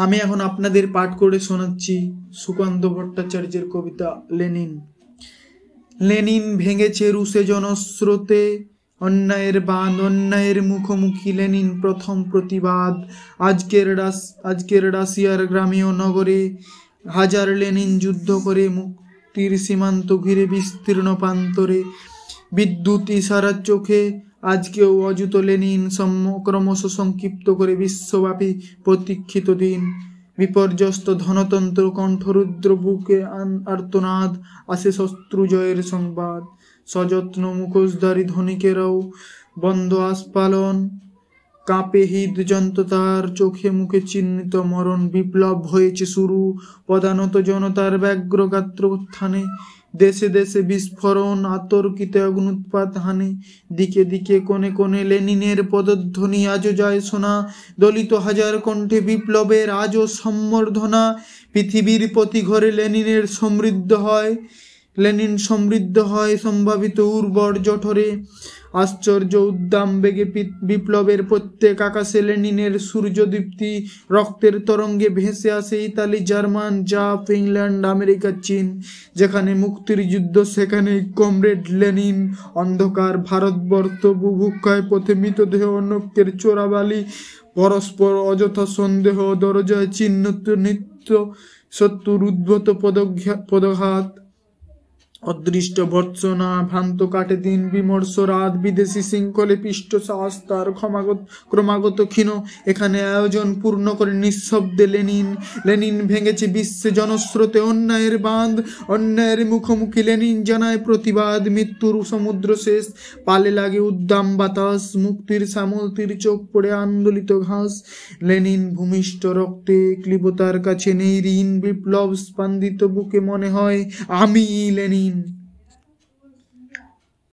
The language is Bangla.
আমি এখন আপনাদের পাঠ করে শোনাচ্ছি সুকান্ত ভট্টাচার্যের কবিতা লেনিন। লেনিন ভেঙেছে রুশে জনস্রোতে অন্যায়ের বাঁধ, অন্যায়ের মুখোমুখি লেনিন প্রথম প্রতিবাদ। আজকের রাশিয়ার গ্রামে ও নগরে হাজার লেনিন যুদ্ধ করে মুক্তির সীমান্ত ঘিরে বিস্তীর্ণ প্রান্তরে। বিদ্যুৎ ইশারার চোখে আজকেও অযুত লেনিন ক্রমশ সংক্ষিপ্ত করে বিশ্বব্যাপী প্রতীক্ষিত দিন। বিপর্যস্ত ধনতন্ত্র কণ্ঠরুদ্র বুকে আর্তনাদ, আসে শত্রু জয়ের সংবাদ। সযত্ন মুখোশধারী ধনিকেরাও বন্ধ আস্ফালন, কাঁপে হৃদযন্ত্র তার, চোখে মুখে চিহ্নিত মরণ। বিপ্লব হয়েছে শুরু, প্রধানত জনতার ব্যগ্র গাত্র উত্থানে। দেশে দেশে বিস্ফোরণ, আতর্কিত অগ্নুৎপাত হানে। দিকে দিকে কোণে কোণে লেনিনের পদধ্বনি আজও যায় শোনা। দলিত হাজার কণ্ঠে বিপ্লবের আজও সম্বর্ধনা। পৃথিবীর প্রতি ঘরে লেনিনের সমৃদ্ধ হয়, লেনিন সমৃদ্ধ হয় সম্ভাবিত উর্বর জঠরে। আশ্চর্য উদ্দাম বেগে বিপ্লবের প্রত্যেক আকাশে লেনিনের সূর্যদীপ্তি। রক্তের তরঙ্গে ভেসে আসে ইতালি, জার্মান, জাপ, ইংল্যান্ড, আমেরিকা, চীন। যেখানে মুক্তির যুদ্ধ সেখানে কমরেড লেনিন। অন্ধকার ভারতবর্ষ বুভুক্ষায় পথে মৃতদেহ, অনক্যের চোরাবালি, পরস্পর অযথা সন্দেহ, দরজায় চিহ্ন নিত্য শত্রুর উদ্ভূত পদঘাত। অদৃষ্ট ভর্ৎসনা, ভ্রান্ত কাটে দিন, বিমর্ষ রাত, বিদেশি শৃঙ্খলে পিষ্ট সাহস তার ক্রমাগত ক্ষীণ। এখানে আয়োজন পূর্ণ করে নিঃশব্দে লেনিন। লেনিন ভেঙেছে বিশ্বে জনস্রোতে অন্যায়ের বাঁধ, অন্যায়ের মুখোমুখি লেনিন জানায় প্রতিবাদ। মৃত্যুর সমুদ্র শেষ, পালে লাগে উদ্দাম বাতাস, মুক্তির শ্যামল তীর চোখ পড়ে আন্দোলিত ঘাস। লেনিন ভূমিষ্ঠ রক্তে, ক্লীবতার কাছে নেই ঋণ। বিপ্লব স্পন্দিত বুকে মনে হয় আমি লেনিন।